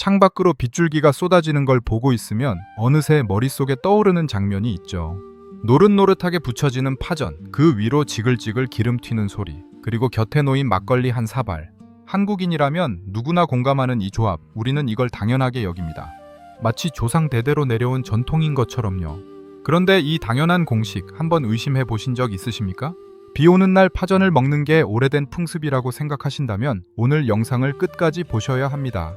창밖으로 빗줄기가 쏟아지는 걸 보고 있으면 어느새 머릿속에 떠오르는 장면이 있죠. 노릇노릇하게 붙여지는 파전, 그 위로 지글지글 기름 튀는 소리, 그리고 곁에 놓인 막걸리 한 사발. 한국인이라면 누구나 공감하는 이 조합, 우리는 이걸 당연하게 여깁니다. 마치 조상 대대로 내려온 전통인 것처럼요. 그런데 이 당연한 공식 한번 의심해 보신 적 있으십니까? 비 오는 날 파전을 먹는 게 오래된 풍습이라고 생각하신다면 오늘 영상을 끝까지 보셔야 합니다.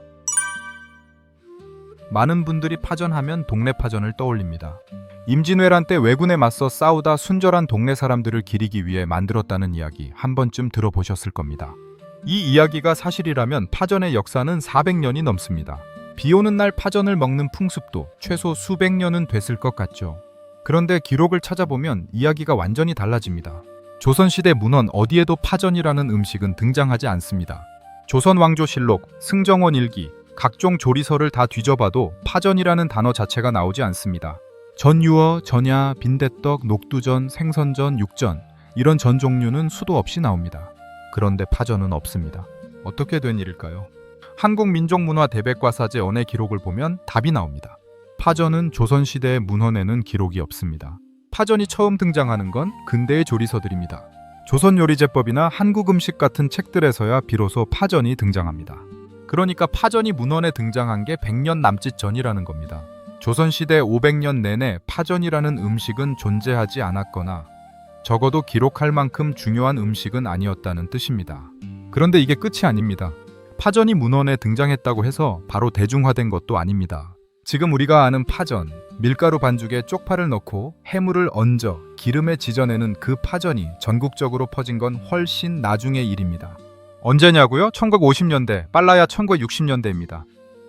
많은 분들이 파전하면 동네 파전을 떠올립니다. 임진왜란 때 왜군에 맞서 싸우다 순절한 동네 사람들을 기리기 위해 만들었다는 이야기 한 번쯤 들어보셨을 겁니다. 이 이야기가 사실이라면 파전의 역사는 400년이 넘습니다. 비 오는 날 파전을 먹는 풍습도 최소 수백 년은 됐을 것 같죠. 그런데 기록을 찾아보면 이야기가 완전히 달라집니다. 조선시대 문헌 어디에도 파전이라는 음식은 등장하지 않습니다. 조선왕조실록, 승정원 일기, 각종 조리서를 다 뒤져봐도 파전이라는 단어 자체가 나오지 않습니다. 전유어, 전야, 빈대떡, 녹두전, 생선전, 육전 이런 전 종류는 수도 없이 나옵니다. 그런데 파전은 없습니다. 어떻게 된 일일까요? 한국민족문화 대백과사제 언의 기록을 보면 답이 나옵니다. 파전은 조선시대의 문헌에는 기록이 없습니다. 파전이 처음 등장하는 건 근대의 조리서들입니다. 조선요리제법이나 한국음식 같은 책들에서야 비로소 파전이 등장합니다. 그러니까 파전이 문헌에 등장한 게 100년 남짓 전이라는 겁니다. 조선시대 500년 내내 파전이라는 음식은 존재하지 않았거나 적어도 기록할 만큼 중요한 음식은 아니었다는 뜻입니다. 그런데 이게 끝이 아닙니다. 파전이 문헌에 등장했다고 해서 바로 대중화된 것도 아닙니다. 지금 우리가 아는 파전, 밀가루 반죽에 쪽파를 넣고 해물을 얹어 기름에 지져내는 그 파전이 전국적으로 퍼진 건 훨씬 나중의 일입니다. 언제냐고요? 1950년대, 빨라야 1960년대입니다.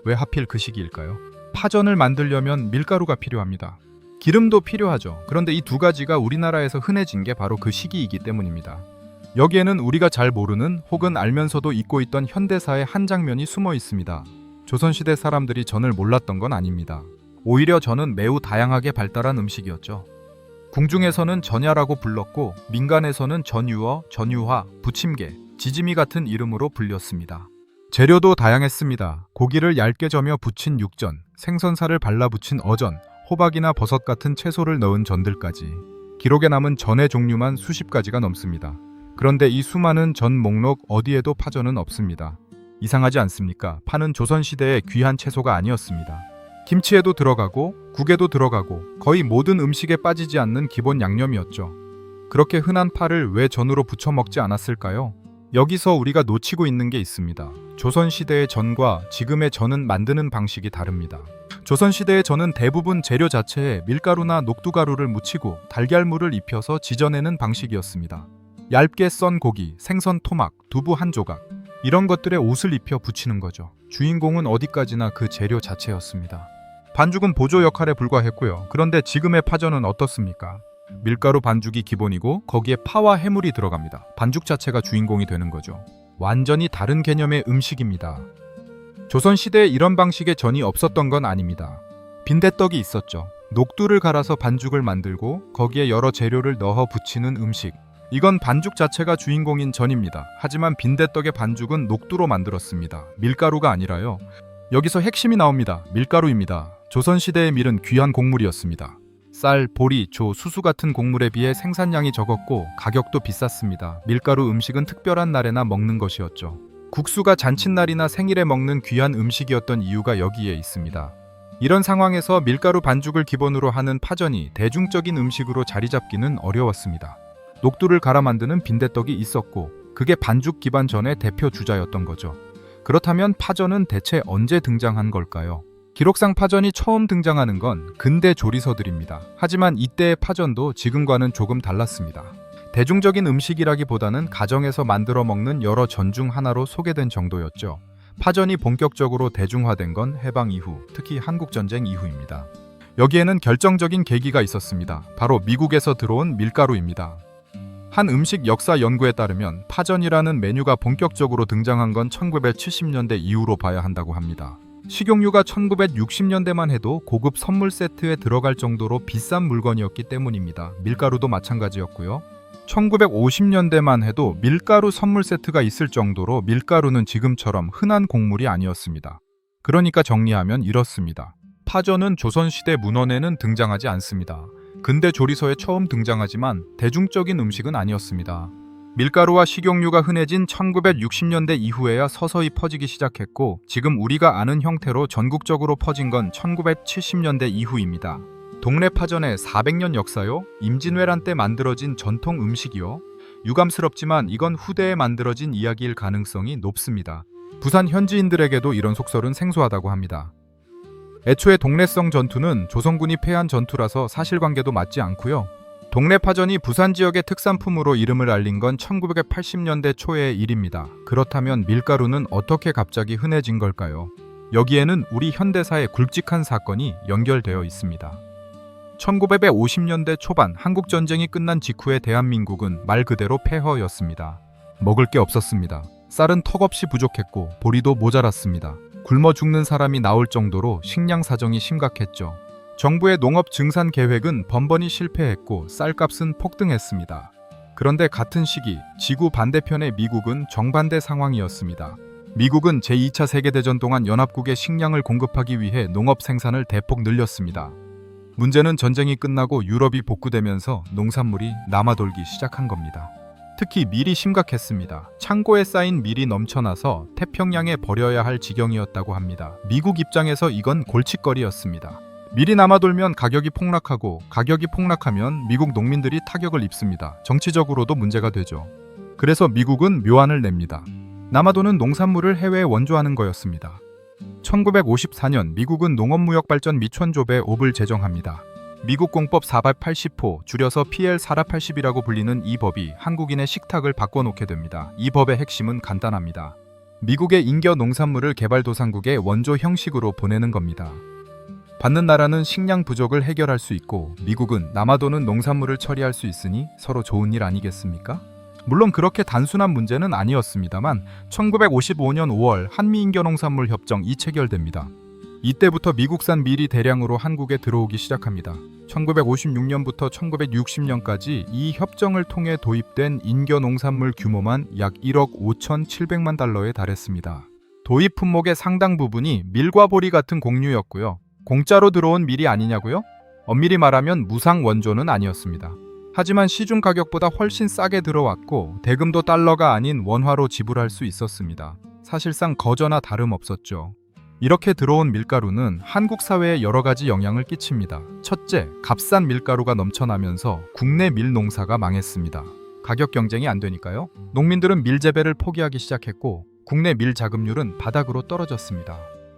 왜 하필 그 시기일까요? 파전을 만들려면 밀가루가 필요합니다. 기름도 필요하죠. 그런데 이 두 가지가 우리나라에서 흔해진 게 바로 그 시기이기 때문입니다. 여기에는 우리가 잘 모르는 혹은 알면서도 잊고 있던 현대사의 한 장면이 숨어 있습니다. 조선시대 사람들이 전을 몰랐던 건 아닙니다. 오히려 전은 매우 다양하게 발달한 음식이었죠. 궁중에서는 전야라고 불렀고 민간에서는 전유어, 전유화, 부침개, 지짐이 같은 이름으로 불렸습니다. 재료도 다양했습니다. 고기를 얇게 저며 부친 육전, 생선살을 발라 부친 어전, 호박이나 버섯 같은 채소를 넣은 전들까지 기록에 남은 전의 종류만 수십 가지가 넘습니다. 그런데 이 수많은 전 목록 어디에도 파전은 없습니다. 이상하지 않습니까? 파는 조선시대의 귀한 채소가 아니었습니다. 김치에도 들어가고 국에도 들어가고 거의 모든 음식에 빠지지 않는 기본 양념이었죠. 그렇게 흔한 파를 왜 전으로 부쳐 먹지 않았을까요? 여기서 우리가 놓치고 있는 게 있습니다. 조선시대의 전과 지금의 전은 만드는 방식이 다릅니다. 조선시대의 전은 대부분 재료 자체에 밀가루나 녹두가루를 묻히고 달걀물을 입혀서 지져내는 방식이었습니다. 얇게 썬 고기, 생선 토막, 두부 한 조각 이런 것들에 옷을 입혀 붙이는 거죠. 주인공은 어디까지나 그 재료 자체였습니다. 반죽은 보조 역할에 불과했고요. 그런데 지금의 파전은 어떻습니까? 밀가루 반죽이 기본이고 거기에 파와 해물이 들어갑니다. 반죽 자체가 주인공이 되는 거죠. 완전히 다른 개념의 음식입니다. 조선시대에 이런 방식의 전이 없었던 건 아닙니다. 빈대떡이 있었죠. 녹두를 갈아서 반죽을 만들고 거기에 여러 재료를 넣어 부치는 음식. 이건 반죽 자체가 주인공인 전입니다. 하지만 빈대떡의 반죽은 녹두로 만들었습니다. 밀가루가 아니라요. 여기서 핵심이 나옵니다. 밀가루입니다. 조선시대의 밀은 귀한 곡물이었습니다. 쌀, 보리, 조, 수수 같은 곡물에 비해 생산량이 적었고 가격도 비쌌습니다. 밀가루 음식은 특별한 날에나 먹는 것이었죠. 국수가 잔칫날이나 생일에 먹는 귀한 음식이었던 이유가 여기에 있습니다. 이런 상황에서 밀가루 반죽을 기본으로 하는 파전이 대중적인 음식으로 자리 잡기는 어려웠습니다. 녹두를 갈아 만드는 빈대떡이 있었고 그게 반죽 기반 전의 대표 주자였던 거죠. 그렇다면 파전은 대체 언제 등장한 걸까요? 기록상 파전이 처음 등장하는 건 근대 조리서들입니다. 하지만 이때의 파전도 지금과는 조금 달랐습니다. 대중적인 음식이라기보다는 가정에서 만들어 먹는 여러 전 중 하나로 소개된 정도였죠. 파전이 본격적으로 대중화된 건 해방 이후, 특히 한국전쟁 이후입니다. 여기에는 결정적인 계기가 있었습니다. 바로 미국에서 들어온 밀가루입니다. 한 음식 역사 연구에 따르면 파전이라는 메뉴가 본격적으로 등장한 건 1970년대 이후로 봐야 한다고 합니다. 식용유가 1960년대만 해도 고급 선물 세트에 들어갈 정도로 비싼 물건이었기 때문입니다. 밀가루도 마찬가지였고요. 1950년대만 해도 밀가루 선물 세트가 있을 정도로 밀가루는 지금처럼 흔한 곡물이 아니었습니다. 그러니까 정리하면 이렇습니다. 파전은 조선시대 문헌에는 등장하지 않습니다. 근대 조리서에 처음 등장하지만 대중적인 음식은 아니었습니다. 밀가루와 식용유가 흔해진 1960년대 이후에야 서서히 퍼지기 시작했고 지금 우리가 아는 형태로 전국적으로 퍼진 건 1970년대 이후입니다. 동네 파전의 400년 역사요? 임진왜란 때 만들어진 전통 음식이요? 유감스럽지만 이건 후대에 만들어진 이야기일 가능성이 높습니다. 부산 현지인들에게도 이런 속설은 생소하다고 합니다. 애초에 동래성 전투는 조선군이 패한 전투라서 사실관계도 맞지 않고요. 동네 파전이 부산 지역의 특산품으로 이름을 알린 건 1980년대 초의 일입니다. 그렇다면 밀가루는 어떻게 갑자기 흔해진 걸까요? 여기에는 우리 현대사의 굵직한 사건이 연결되어 있습니다. 1950년대 초반 한국전쟁이 끝난 직후의 대한민국은 말 그대로 폐허였습니다. 먹을 게 없었습니다. 쌀은 턱없이 부족했고 보리도 모자랐습니다. 굶어 죽는 사람이 나올 정도로 식량 사정이 심각했죠. 정부의 농업 증산 계획은 번번이 실패했고 쌀값은 폭등했습니다. 그런데 같은 시기 지구 반대편의 미국은 정반대 상황이었습니다. 미국은 제2차 세계대전 동안 연합국에 식량을 공급하기 위해 농업 생산을 대폭 늘렸습니다. 문제는 전쟁이 끝나고 유럽이 복구되면서 농산물이 남아돌기 시작한 겁니다. 특히 밀이 심각했습니다. 창고에 쌓인 밀이 넘쳐나서 태평양에 버려야 할 지경이었다고 합니다. 미국 입장에서 이건 골칫거리였습니다. 밀이 남아돌면 가격이 폭락하고 가격이 폭락하면 미국 농민들이 타격을 입습니다. 정치적으로도 문제가 되죠. 그래서 미국은 묘안을 냅니다. 남아도는 농산물을 해외에 원조하는 거였습니다. 1954년 미국은 농업무역발전 미천조배 5을 제정합니다. 미국 공법 480호, 줄여서 PL 4480이라고 불리는 이 법이 한국인의 식탁을 바꿔놓게 됩니다. 이 법의 핵심은 간단합니다. 미국의 잉여 농산물을 개발도상국에 원조 형식으로 보내는 겁니다. 받는 나라는 식량 부족을 해결할 수 있고 미국은 남아도는 농산물을 처리할 수 있으니 서로 좋은 일 아니겠습니까? 물론 그렇게 단순한 문제는 아니었습니다만 1955년 5월 한미잉여농산물 협정이 체결됩니다. 이때부터 미국산 밀이 대량으로 한국에 들어오기 시작합니다. 1956년부터 1960년까지 이 협정을 통해 도입된 잉여 농산물 규모만 약 1억 5,700만 달러에 달했습니다. 도입 품목의 상당 부분이 밀과 보리 같은 곡류였고요. 공짜로 들어온 밀이 아니냐고요? 엄밀히 말하면 무상 원조는 아니었습니다. 하지만 시중 가격보다 훨씬 싸게 들어왔고 대금도 달러가 아닌 원화로 지불할 수 있었습니다. 사실상 거저나 다름없었죠. 이렇게 들어온 밀가루는 한국 사회에 여러 가지 영향을 끼칩니다. 첫째, 값싼 밀가루가 넘쳐나면서 국내 밀 농사가 망했습니다. 가격 경쟁이 안 되니까요. 농민들은 밀 재배를 포기하기 시작했고 국내 밀 자급률은 바닥으로 떨어졌습니다.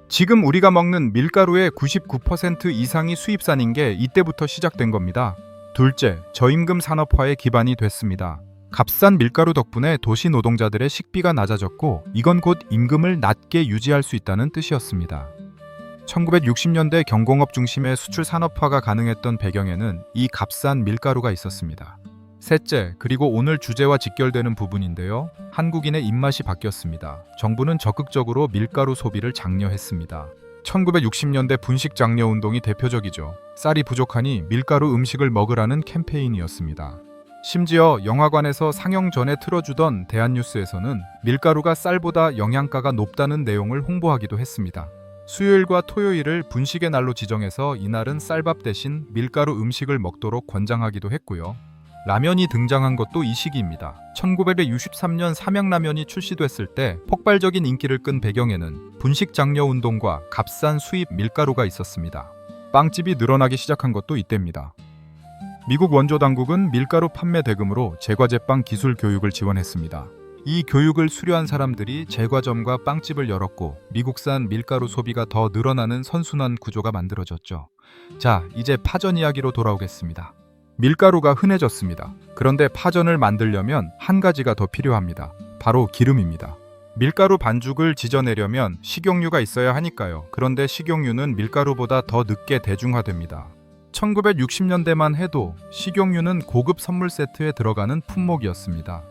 지금 우리가 먹는 밀가루의 99% 이상이 수입산인 게 이때부터 시작된 겁니다. 둘째, 저임금 산업화의 기반이 됐습니다. 값싼 밀가루 덕분에 도시 노동자들의 식비가 낮아졌고 이건 곧 임금을 낮게 유지할 수 있다는 뜻이었습니다. 1960년대 경공업 중심의 수출 산업화가 가능했던 배경에는 이 값싼 밀가루가 있었습니다. 셋째, 그리고 오늘 주제와 직결되는 부분인데요. 한국인의 입맛이 바뀌었습니다. 정부는 적극적으로 밀가루 소비를 장려했습니다. 1960년대 분식 장려 운동이 대표적이죠. 쌀이 부족하니 밀가루 음식을 먹으라는 캠페인이었습니다. 심지어 영화관에서 상영 전에 틀어주던 대한뉴스에서는 밀가루가 쌀보다 영양가가 높다는 내용을 홍보하기도 했습니다. 수요일과 토요일을 분식의 날로 지정해서 이날은 쌀밥 대신 밀가루 음식을 먹도록 권장하기도 했고요. 라면이 등장한 것도 이 시기입니다. 1963년 삼양라면이 출시됐을 때 폭발적인 인기를 끈 배경에는 분식 장려 운동과 값싼 수입 밀가루가 있었습니다. 빵집이 늘어나기 시작한 것도 이때입니다. 미국 원조 당국은 밀가루 판매 대금으로 제과제빵 기술 교육을 지원했습니다. 이 교육을 수료한 사람들이 제과점과 빵집을 열었고 미국산 밀가루 소비가 더 늘어나는 선순환 구조가 만들어졌죠. 자, 이제 파전 이야기로 돌아오겠습니다. 밀가루가 흔해졌습니다. 그런데 파전을 만들려면 한 가지가 더 필요합니다. 바로 기름입니다. 밀가루 반죽을 지져내려면 식용유가 있어야 하니까요. 그런데 식용유는 밀가루보다 더 늦게 대중화됩니다. 1960년대만 해도 식용유는 고급 선물 세트에 들어가는 품목이었습니다.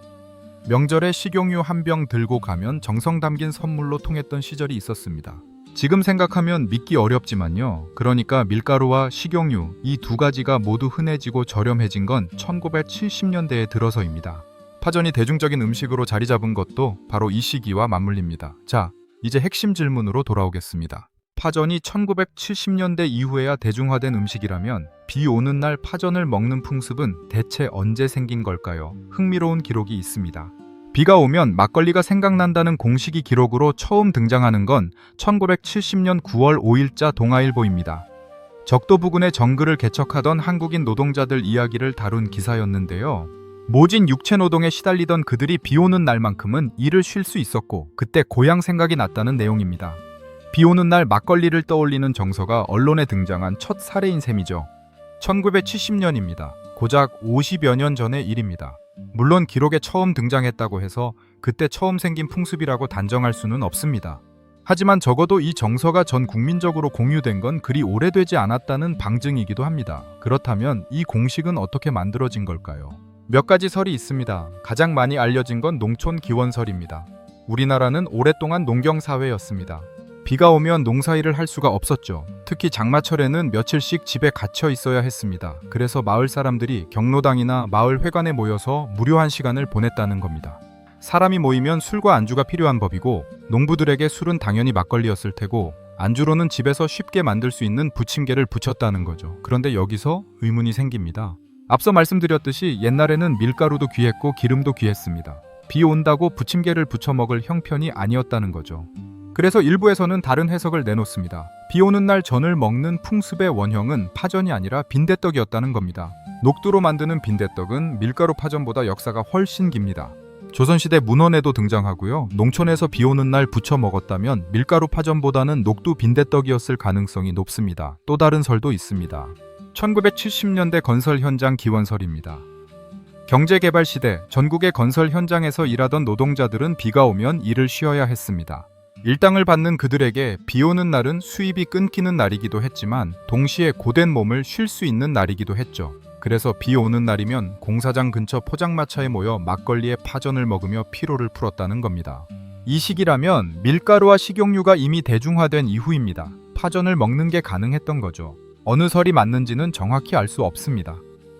명절에 식용유 한 병 들고 가면 정성 담긴 선물로 통했던 시절이 있었습니다. 지금 생각하면 믿기 어렵지만요. 그러니까 밀가루와 식용유 이 두 가지가 모두 흔해지고 저렴해진 건 1970년대에 들어서입니다. 파전이 대중적인 음식으로 자리 잡은 것도 바로 이 시기와 맞물립니다. 자, 이제 핵심 질문으로 돌아오겠습니다. 파전이 1970년대 이후에야 대중화된 음식이라면 비 오는 날 파전을 먹는 풍습은 대체 언제 생긴 걸까요? 흥미로운 기록이 있습니다. 비가 오면 막걸리가 생각난다는 공식이 기록으로 처음 등장하는 건 1970년 9월 5일자 동아일보입니다. 적도 부근의 정글을 개척하던 한국인 노동자들 이야기를 다룬 기사였는데요. 모진 육체노동에 시달리던 그들이 비 오는 날만큼은 일을 쉴 수 있었고 그때 고향 생각이 났다는 내용입니다. 비 오는 날 막걸리를 떠올리는 정서가 언론에 등장한 첫 사례인 셈이죠. 1970년입니다. 고작 50여 년 전의 일입니다. 물론 기록에 처음 등장했다고 해서 그때 처음 생긴 풍습이라고 단정할 수는 없습니다. 하지만 적어도 이 정서가 전 국민적으로 공유된 건 그리 오래되지 않았다는 방증이기도 합니다. 그렇다면 이 공식은 어떻게 만들어진 걸까요? 몇 가지 설이 있습니다. 가장 많이 알려진 건 농촌 기원설입니다. 우리나라는 오랫동안 농경사회였습니다. 비가 오면 농사일을 할 수가 없었죠. 특히 장마철에는 며칠씩 집에 갇혀 있어야 했습니다. 그래서 마을 사람들이 경로당이나 마을 회관에 모여서 무료한 시간을 보냈다는 겁니다. 사람이 모이면 술과 안주가 필요한 법이고 농부들에게 술은 당연히 막걸리였을 테고 안주로는 집에서 쉽게 만들 수 있는 부침개를 부쳤다는 거죠. 그런데 여기서 의문이 생깁니다. 앞서 말씀드렸듯이 옛날에는 밀가루도 귀했고 기름도 귀했습니다. 비 온다고 부침개를 부쳐 먹을 형편이 아니었다는 거죠. 그래서 일부에서는 다른 해석을 내놓습니다. 비 오는 날 전을 먹는 풍습의 원형은 파전이 아니라 빈대떡이었다는 겁니다. 녹두로 만드는 빈대떡은 밀가루 파전보다 역사가 훨씬 깁니다. 조선시대 문헌에도 등장하고요. 농촌에서 비 오는 날 부쳐 먹었다면 밀가루 파전보다는 녹두 빈대떡이었을 가능성이 높습니다. 또 다른 설도 있습니다. 1970년대 건설 현장 기원설입니다. 경제개발 시대 전국의 건설 현장에서 일하던 노동자들은 비가 오면 일을 쉬어야 했습니다. 일당을 받는 그들에게 비 오는 날은 수입이 끊기는 날이기도 했지만 동시에 고된 몸을 쉴 수 있는 날이기도 했죠. 그래서 비 오는 날이면 공사장 근처 포장마차에 모여 막걸리에 파전을 먹으며 피로를 풀었다는 겁니다. 이 시기라면 밀가루와 식용유가 이미 대중화된 이후입니다. 파전을 먹는 게 가능했던 거죠. 어느 설이 맞는지는 정확히 알 수 없습니다.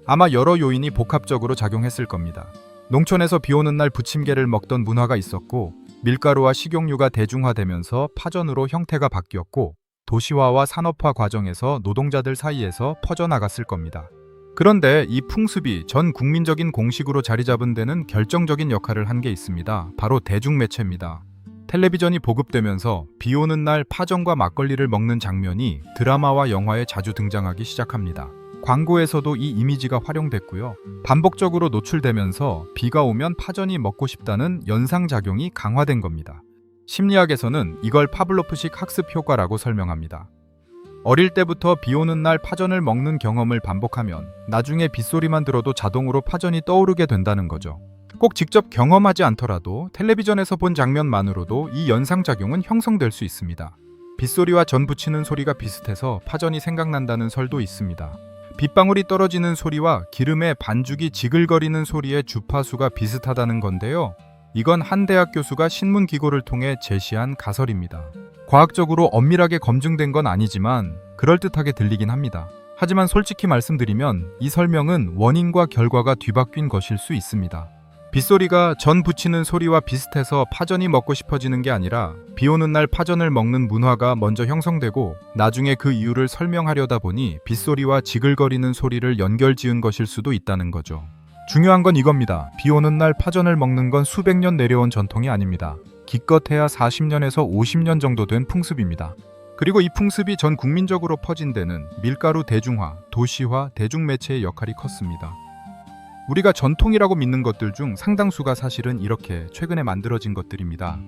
아마 여러 요인이 복합적으로 작용했을 겁니다. 농촌에서 비 오는 날 부침개를 먹던 문화가 있었고 밀가루와 식용유가 대중화되면서 파전으로 형태가 바뀌었고 도시화와 산업화 과정에서 노동자들 사이에서 퍼져나갔을 겁니다. 그런데 이 풍습이 전 국민적인 공식으로 자리 잡은 데는 결정적인 역할을 한 게 있습니다. 바로 대중매체입니다. 텔레비전이 보급되면서 비 오는 날 파전과 막걸리를 먹는 장면이 드라마와 영화에 자주 등장하기 시작합니다. 광고에서도 이 이미지가 활용됐고요. 반복적으로 노출되면서 비가 오면 파전이 먹고 싶다는 연상작용이 강화된 겁니다. 심리학에서는 이걸 파블로프식 학습 효과라고 설명합니다. 어릴 때부터 비 오는 날 파전을 먹는 경험을 반복하면 나중에 빗소리만 들어도 자동으로 파전이 떠오르게 된다는 거죠. 꼭 직접 경험하지 않더라도 텔레비전에서 본 장면만으로도 이 연상작용은 형성될 수 있습니다. 빗소리와 전 부치는 소리가 비슷해서 파전이 생각난다는 설도 있습니다. 빗방울이 떨어지는 소리와 기름의 반죽이 지글거리는 소리의 주파수가 비슷하다는 건데요. 이건 한 대학 교수가 신문기고를 통해 제시한 가설입니다. 과학적으로 엄밀하게 검증된 건 아니지만 그럴듯하게 들리긴 합니다. 하지만 솔직히 말씀드리면 이 설명은 원인과 결과가 뒤바뀐 것일 수 있습니다. 빗소리가 전 부치는 소리와 비슷해서 파전이 먹고 싶어지는 게 아니라 비 오는 날 파전을 먹는 문화가 먼저 형성되고 나중에 그 이유를 설명하려다 보니 빗소리와 지글거리는 소리를 연결지은 것일 수도 있다는 거죠. 중요한 건 이겁니다. 비 오는 날 파전을 먹는 건 수백 년 내려온 전통이 아닙니다. 기껏해야 40년에서 50년 정도 된 풍습입니다. 그리고 이 풍습이 전 국민적으로 퍼진 데는 밀가루 대중화, 도시화, 대중매체의 역할이 컸습니다. 우리가 전통이라고 믿는 것들 중 상당수가 사실은 이렇게 최근에 만들어진 것들입니다.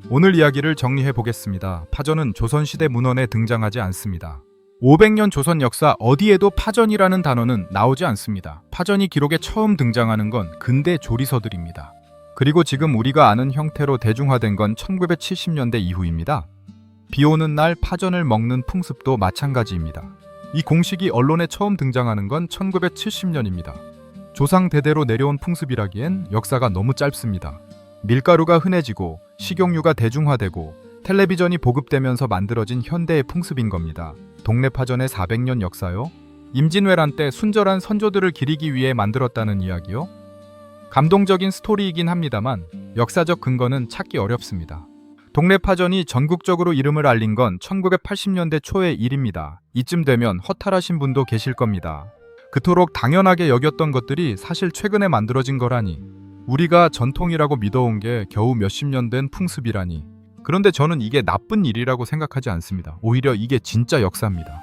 오늘 이야기를 정리해 보겠습니다. 파전은 조선시대 문헌에 등장하지 않습니다. 500년 조선 역사 어디에도 파전이라는 단어는 나오지 않습니다. 파전이 기록에 처음 등장하는 건 근대 조리서들입니다. 그리고 지금 우리가 아는 형태로 대중화된 건 1970년대 이후입니다. 비 오는 날 파전을 먹는 풍습도 마찬가지입니다. 이 공식이 언론에 처음 등장하는 건 1970년입니다. 조상 대대로 내려온 풍습이라기엔 역사가 너무 짧습니다. 밀가루가 흔해지고 식용유가 대중화되고 텔레비전이 보급되면서 만들어진 현대의 풍습인 겁니다. 동네 파전의 400년 역사요? 임진왜란 때 순절한 선조들을 기리기 위해 만들었다는 이야기요? 감동적인 스토리이긴 합니다만 역사적 근거는 찾기 어렵습니다. 동네 파전이 전국적으로 이름을 알린 건 1980년대 초의 일입니다. 이쯤 되면 허탈하신 분도 계실 겁니다. 그토록 당연하게 여겼던 것들이 사실 최근에 만들어진 거라니. 우리가 전통이라고 믿어온 게 겨우 몇십 년 된 풍습이라니. 그런데 저는 이게 나쁜 일이라고 생각하지 않습니다. 오히려 이게 진짜 역사입니다.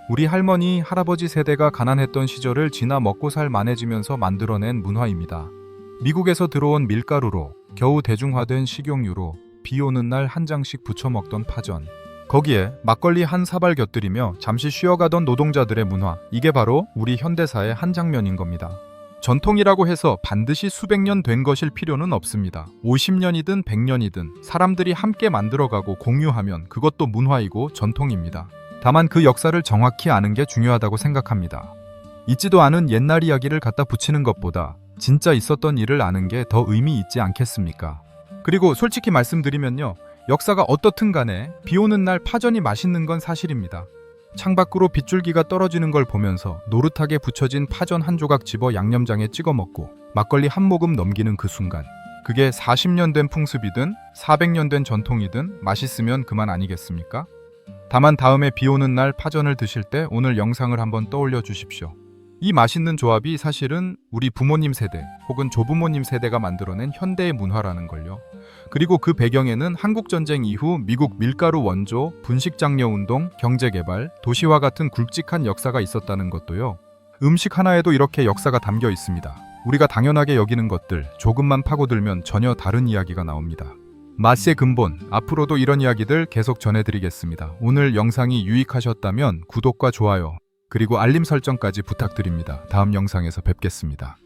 우리 할머니, 할아버지 세대가 가난했던 시절을 지나 먹고 살 만해지면서 만들어낸 문화입니다. 미국에서 들어온 밀가루로, 겨우 대중화된 식용유로 비 오는 날 한 장씩 부쳐 먹던 파전. 거기에 막걸리 한 사발 곁들이며 잠시 쉬어가던 노동자들의 문화. 이게 바로 우리 현대사의 한 장면인 겁니다. 전통이라고 해서 반드시 수백 년 된 것일 필요는 없습니다. 50년이든 100년이든 사람들이 함께 만들어가고 공유하면 그것도 문화이고 전통입니다. 다만 그 역사를 정확히 아는 게 중요하다고 생각합니다. 있지도 않은 옛날 이야기를 갖다 붙이는 것보다 진짜 있었던 일을 아는 게 더 의미 있지 않겠습니까? 그리고 솔직히 말씀드리면요. 역사가 어떻든 간에 비 오는 날 파전이 맛있는 건 사실입니다. 창밖으로 빗줄기가 떨어지는 걸 보면서 노릇하게 부쳐진 파전 한 조각 집어 양념장에 찍어 먹고 막걸리 한 모금 넘기는 그 순간. 그게 40년 된 풍습이든 400년 된 전통이든 맛있으면 그만 아니겠습니까? 다만 다음에 비 오는 날 파전을 드실 때 오늘 영상을 한번 떠올려 주십시오. 이 맛있는 조합이 사실은 우리 부모님 세대 혹은 조부모님 세대가 만들어낸 현대의 문화라는 걸요. 그리고 그 배경에는 한국전쟁 이후 미국 밀가루 원조, 분식장려운동, 경제개발, 도시화 같은 굵직한 역사가 있었다는 것도요. 음식 하나에도 이렇게 역사가 담겨 있습니다. 우리가 당연하게 여기는 것들 조금만 파고들면 전혀 다른 이야기가 나옵니다. 맛의 근본, 앞으로도 이런 이야기들 계속 전해드리겠습니다. 오늘 영상이 유익하셨다면 구독과 좋아요, 그리고 알림 설정까지 부탁드립니다. 다음 영상에서 뵙겠습니다.